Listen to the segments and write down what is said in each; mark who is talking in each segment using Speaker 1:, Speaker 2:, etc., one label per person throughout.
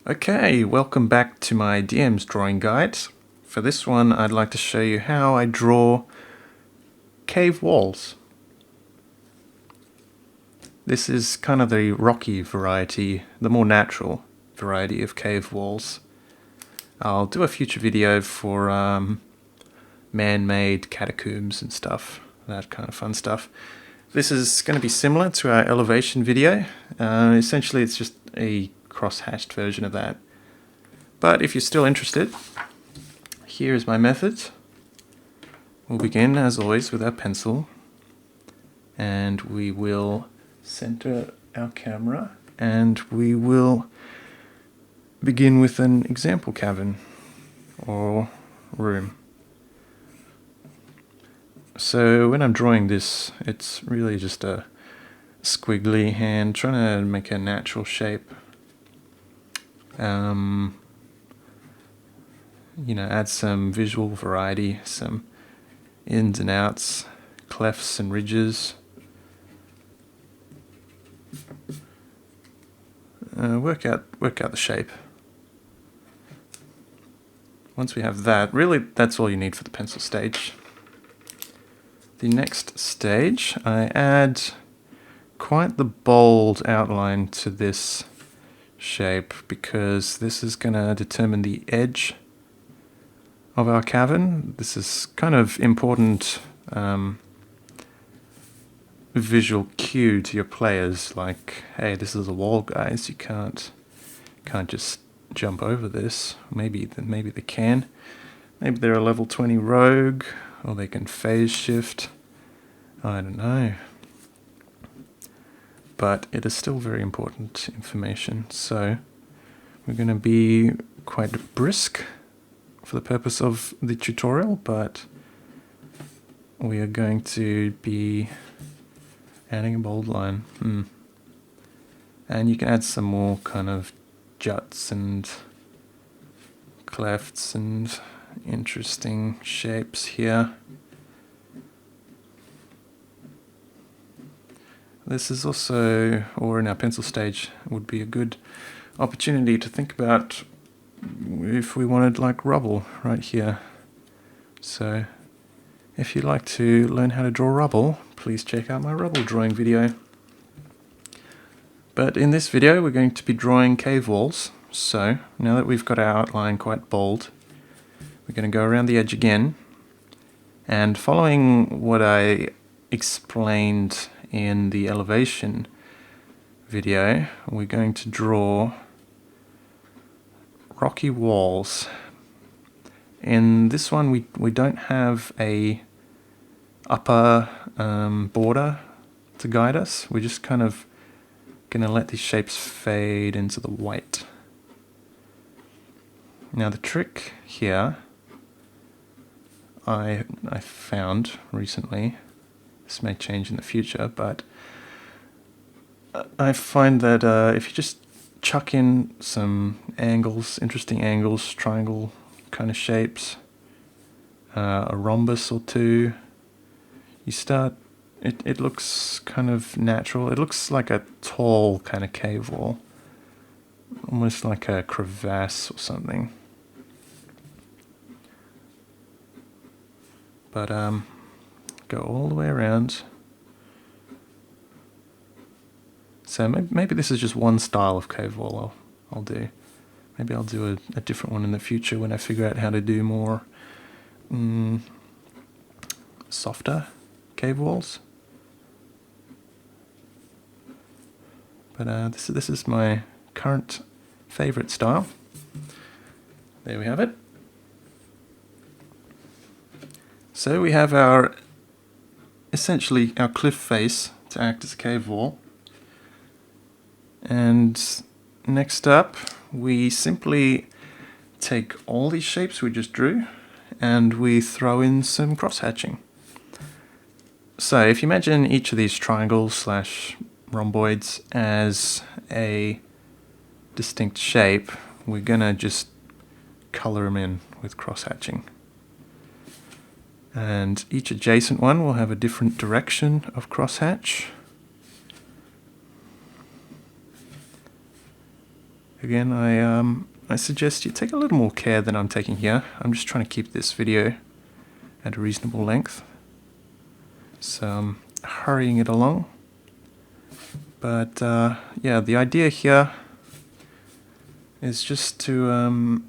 Speaker 1: Okay, welcome back to my DM's drawing guide. For this one, I'd like to show you how I draw cave walls. This is kind of the rocky variety, the more natural variety of cave walls. I'll do a future video for man-made catacombs and stuff, that kind of fun stuff. This is going to be similar to our elevation video. Essentially, it's just a cross-hatched version of that. But if you're still interested, here's my method. We'll begin, as always, with our pencil. And we will center our camera. And we will begin with an example cavern or room. So when I'm drawing this, it's really just a squiggly hand, trying to make a natural shape. Add some visual variety, some ins and outs, clefts and ridges. Work out the shape. Once we have that, really that's all you need for the pencil stage. The next stage, I add quite the bold outline to this shape because this is going to determine the edge of our cavern. This is kind of important visual cue to your players, like, hey, this is a wall, guys. You can't just jump over this. Maybe they can. Maybe they're a level 20 rogue, or they can phase shift. I don't know. But it is still very important information. So we're going to be quite brisk for the purpose of the tutorial, but we are going to be adding a bold line. And you can add some more kind of juts and clefts and interesting shapes here. This is also, or in our pencil stage, would be a good opportunity to think about if we wanted like rubble right here. So if you'd like to learn how to draw rubble, please check out my rubble drawing video. But in this video we're going to be drawing cave walls. So now that we've got our outline quite bold, we're going to go around the edge again, and following what I explained in the elevation video, we're going to draw rocky walls. In this one we don't have a upper border to guide us. We're just kind of going to let these shapes fade into the white. Now the trick here I found recently, this may change in the future, but I find that if you just chuck in some angles, interesting angles, triangle kind of shapes, a rhombus or two, you start, it looks kind of natural. It looks like a tall kind of cave wall, almost like a crevasse or something. But go all the way around. So maybe this is just one style of cave wall I'll do. Maybe I'll do a different one in the future when I figure out how to do more softer cave walls. But this is my current favorite style. There we have it. So we have essentially our cliff face to act as a cave wall. And next up, we simply take all these shapes we just drew and we throw in some cross-hatching. So if you imagine each of these triangles / rhomboids as a distinct shape, we're going to just color them in with cross-hatching. And each adjacent one will have a different direction of crosshatch. Again, I suggest you take a little more care than I'm taking here. I'm just trying to keep this video at a reasonable length, so I'm hurrying it along. But yeah, the idea here is just to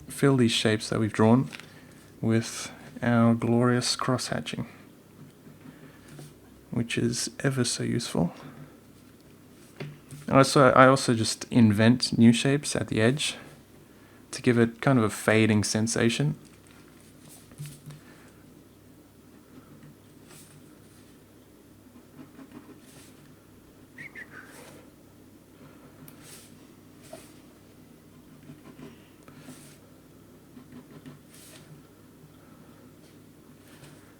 Speaker 1: fill these shapes that we've drawn with our glorious cross-hatching, which is ever so useful. I also just invent new shapes at the edge to give it kind of a fading sensation.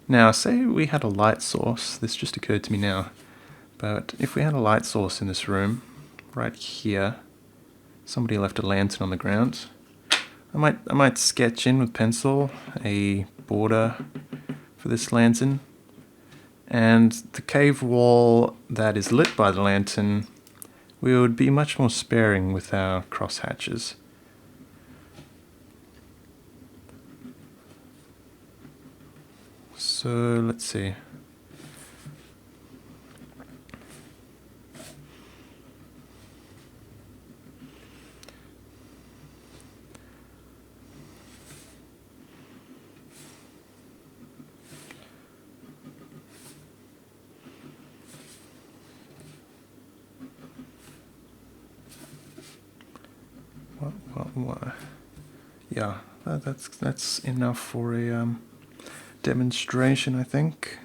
Speaker 1: Now, say we had a light source, this just occurred to me now, but if we had a light source in this room, right here, somebody left a lantern on the ground, I might sketch in with pencil a border for this lantern, and the cave wall that is lit by the lantern, we would be much more sparing with our crosshatches. So let's see. What? Yeah, that's enough for a demonstration, I think.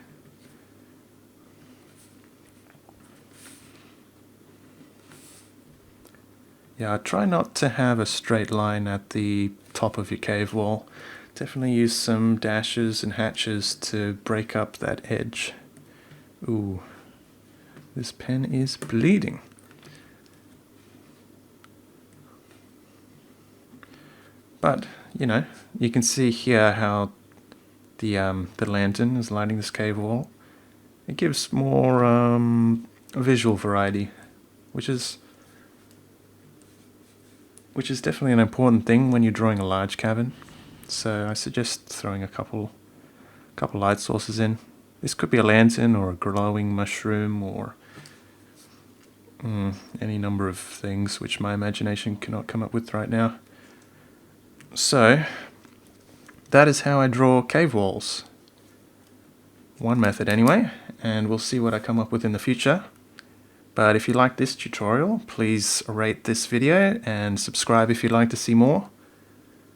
Speaker 1: Yeah, try not to have a straight line at the top of your cave wall. Definitely use some dashes and hatches to break up that edge. Ooh, this pen is bleeding. But, you know, you can see here how the lantern is lighting this cave wall. It gives more visual variety, which is definitely an important thing when you're drawing a large cavern. So I suggest throwing a couple light sources in. This could be a lantern or a glowing mushroom or any number of things which my imagination cannot come up with right now. So that is how I draw cave walls. One method anyway, and we'll see what I come up with in the future. But if you like this tutorial, please rate this video and subscribe if you'd like to see more.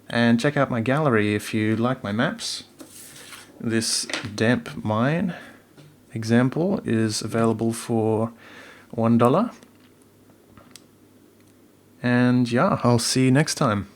Speaker 1: And check out my gallery if you like my maps. This damp mine example is available for $1. And yeah, I'll see you next time.